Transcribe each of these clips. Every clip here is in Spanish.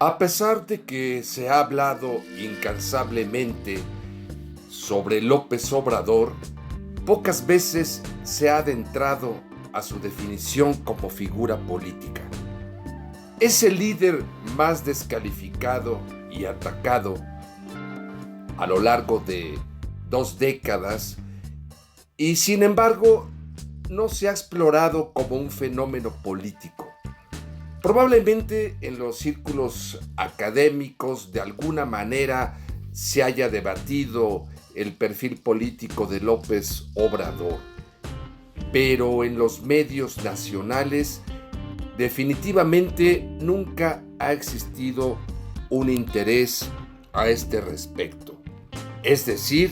A pesar de que se ha hablado incansablemente sobre López Obrador, pocas veces se ha adentrado a su definición como figura política. Es el líder más descalificado y atacado a lo largo de 2 décadas y sin embargo no se ha explorado como un fenómeno político. Probablemente en los círculos académicos de alguna manera se haya debatido el perfil político de López Obrador, pero en los medios nacionales definitivamente nunca ha existido un interés a este respecto. Es decir,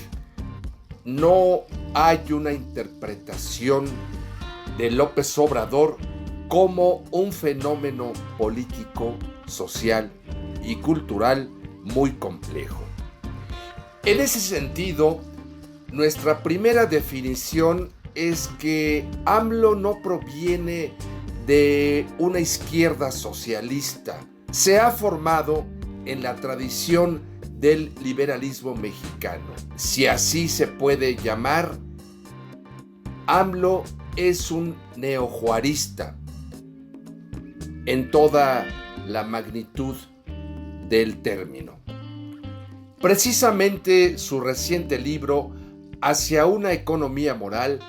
no hay una interpretación de López Obrador como un fenómeno político, social y cultural muy complejo. En ese sentido, nuestra primera definición es que AMLO no proviene de una izquierda socialista. Se ha formado en la tradición del liberalismo mexicano. Si así se puede llamar, AMLO es un neojuarista en toda la magnitud del término. Precisamente su reciente libro, Hacia una economía moral,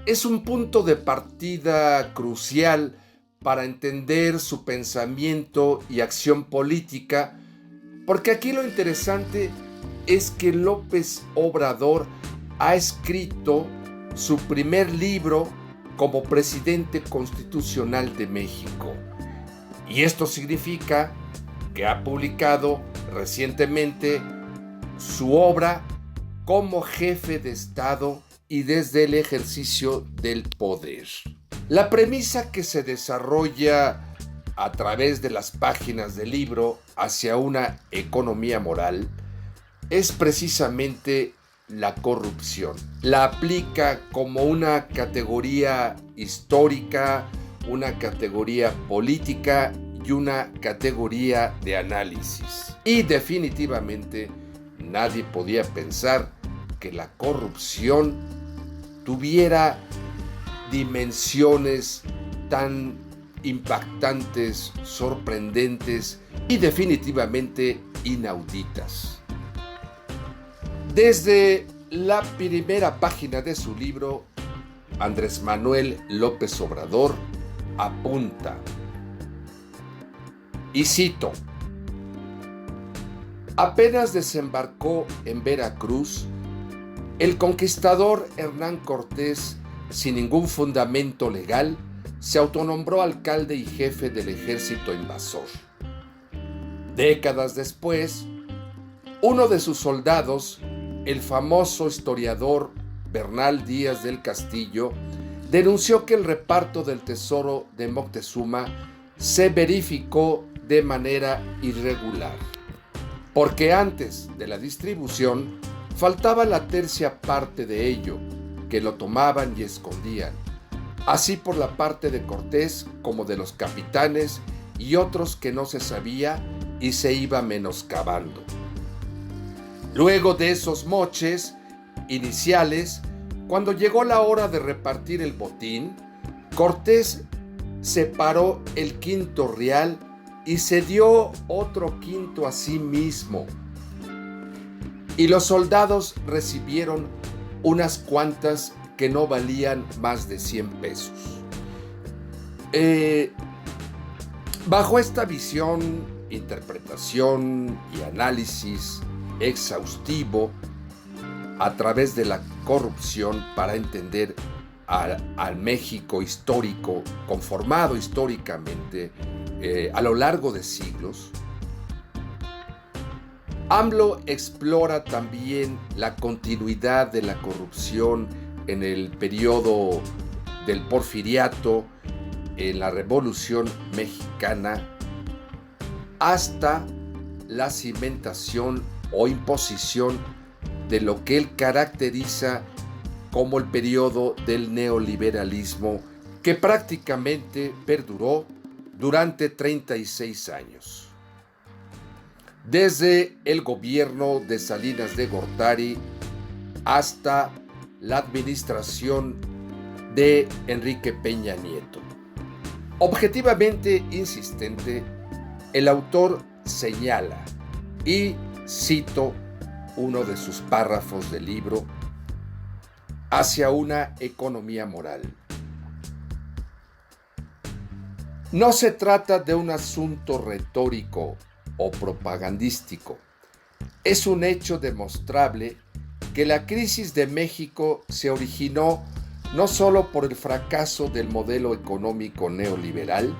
es un punto de partida crucial para entender su pensamiento y acción política, porque aquí lo interesante es que López Obrador ha escrito su primer libro como presidente constitucional de México. Y esto significa que ha publicado recientemente su obra como jefe de Estado y desde el ejercicio del poder. La premisa que se desarrolla a través de las páginas del libro Hacia una economía moral es precisamente la corrupción. La aplica como una categoría histórica, una categoría política y una categoría de análisis. Y definitivamente nadie podía pensar que la corrupción tuviera dimensiones tan impactantes, sorprendentes y definitivamente inauditas. Desde la primera página de su libro, Andrés Manuel López Obrador apunta, y cito: apenas desembarcó en Veracruz, el conquistador Hernán Cortés, sin ningún fundamento legal, se autonombró alcalde y jefe del ejército invasor. Décadas después, uno de sus soldados, el famoso historiador Bernal Díaz del Castillo, denunció que el reparto del tesoro de Moctezuma se verificó de manera irregular, porque antes de la distribución faltaba la tercia parte de ello, que lo tomaban y escondían, así por la parte de Cortés como de los capitanes y otros que no se sabía y se iba menoscabando. Luego de esos moches iniciales, cuando llegó la hora de repartir el botín, Cortés separó el quinto real y se dio otro quinto a sí mismo. Y los soldados recibieron unas cuantas que no valían más de 100 pesos. Bajo esta visión, interpretación y análisis exhaustivo a través de la corrupción para entender al México histórico, conformado históricamente a lo largo de siglos, AMLO explora también la continuidad de la corrupción en el periodo del Porfiriato, en la Revolución Mexicana, hasta la cimentación o imposición de lo que él caracteriza como el periodo del neoliberalismo, que prácticamente perduró durante 36 años. desde el gobierno de Salinas de Gortari hasta la administración de Enrique Peña Nieto. Objetivamente insistente, el autor señala, y cito uno de sus párrafos del libro, hacia una economía moral. No se trata de un asunto retórico o propagandístico. Es un hecho demostrable que la crisis de México se originó no solo por el fracaso del modelo económico neoliberal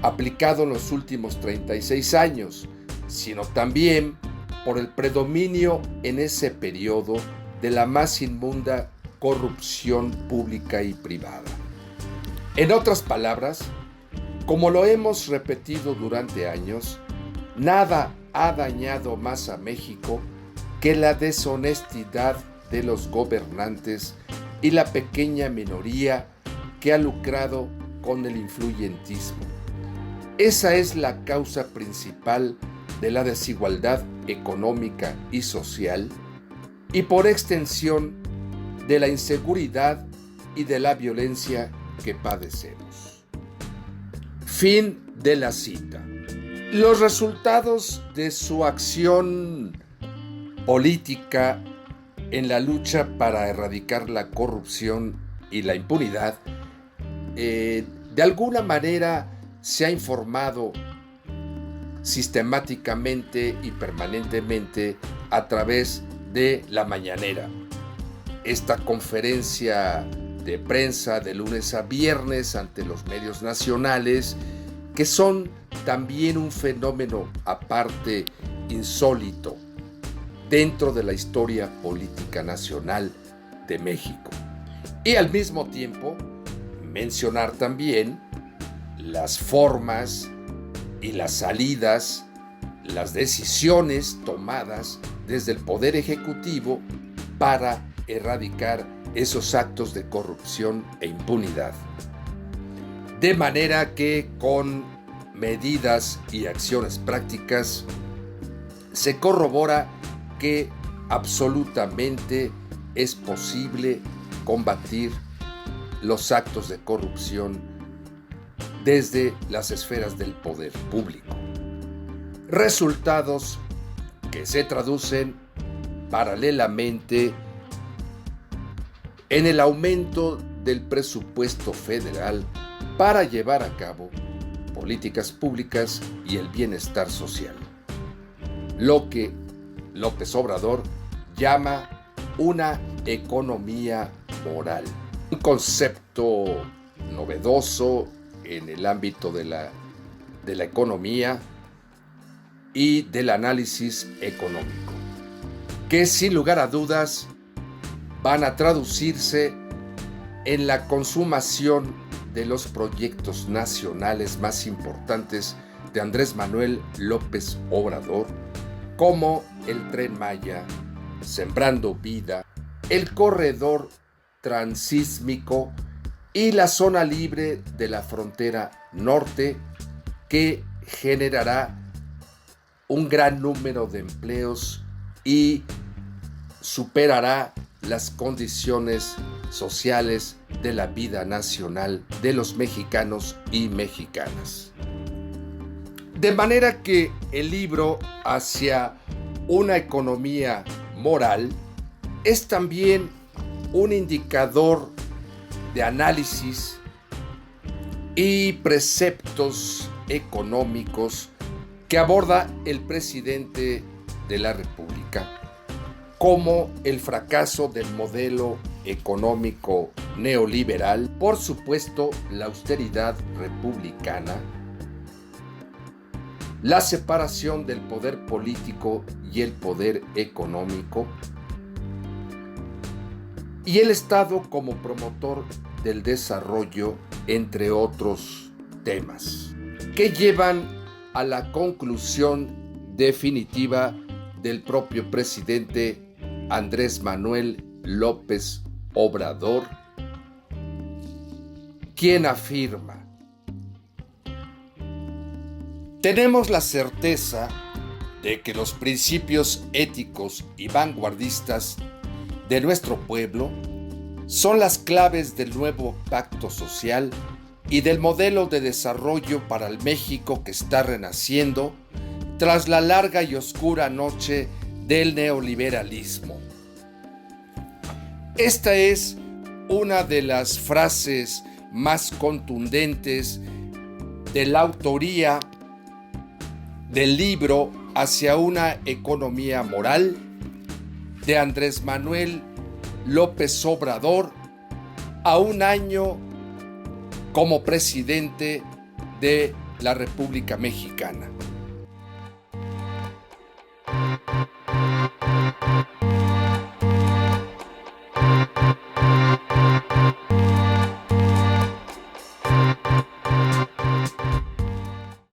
aplicado en los últimos 36 años, sino también por el predominio en ese periodo de la más inmunda corrupción pública y privada. En otras palabras, como lo hemos repetido durante años, nada ha dañado más a México que la deshonestidad de los gobernantes y la pequeña minoría que ha lucrado con el influyentismo. Esa es la causa principal de la desigualdad económica y social y por extensión de la inseguridad y de la violencia que padecemos. Fin de la cita. Los resultados de su acción política en la lucha para erradicar la corrupción y la impunidad, de alguna manera se ha informado sistemáticamente y permanentemente a través de la mañanera. Esta conferencia de prensa de lunes a viernes ante los medios nacionales, que son también un fenómeno aparte insólito dentro de la historia política nacional de México. Y al mismo tiempo mencionar también las formas y las salidas, las decisiones tomadas desde el Poder Ejecutivo para erradicar esos actos de corrupción e impunidad. De manera que con medidas y acciones prácticas se corrobora que absolutamente es posible combatir los actos de corrupción desde las esferas del poder público. Resultados que se traducen paralelamente en el aumento del presupuesto federal para llevar a cabo políticas públicas y el bienestar social. Lo que López Obrador llama una economía moral, un concepto novedoso en el ámbito de la economía y del análisis económico, que sin lugar a dudas van a traducirse en la consumación de los proyectos nacionales más importantes de Andrés Manuel López Obrador, como el Tren Maya, Sembrando Vida, el Corredor Transísmico y la zona libre de la frontera norte, que generará un gran número de empleos y superará las condiciones sociales de la vida nacional de los mexicanos y mexicanas. De manera que el libro Hacia una economía moral es también un indicador de análisis y preceptos económicos que aborda el presidente de la República, como el fracaso del modelo económico neoliberal, por supuesto la austeridad republicana, la separación del poder político y el poder económico, y el Estado como promotor del desarrollo, entre otros temas, que llevan a la conclusión definitiva del propio presidente Andrés Manuel López Obrador, quien afirma: tenemos la certeza de que los principios éticos y vanguardistas de nuestro pueblo son las claves del nuevo pacto social y del modelo de desarrollo para el México que está renaciendo tras la larga y oscura noche del neoliberalismo. Esta es una de las frases más contundentes de la autoría del libro Hacia una economía moral de Andrés Manuel López Obrador, a un año como presidente de la República Mexicana.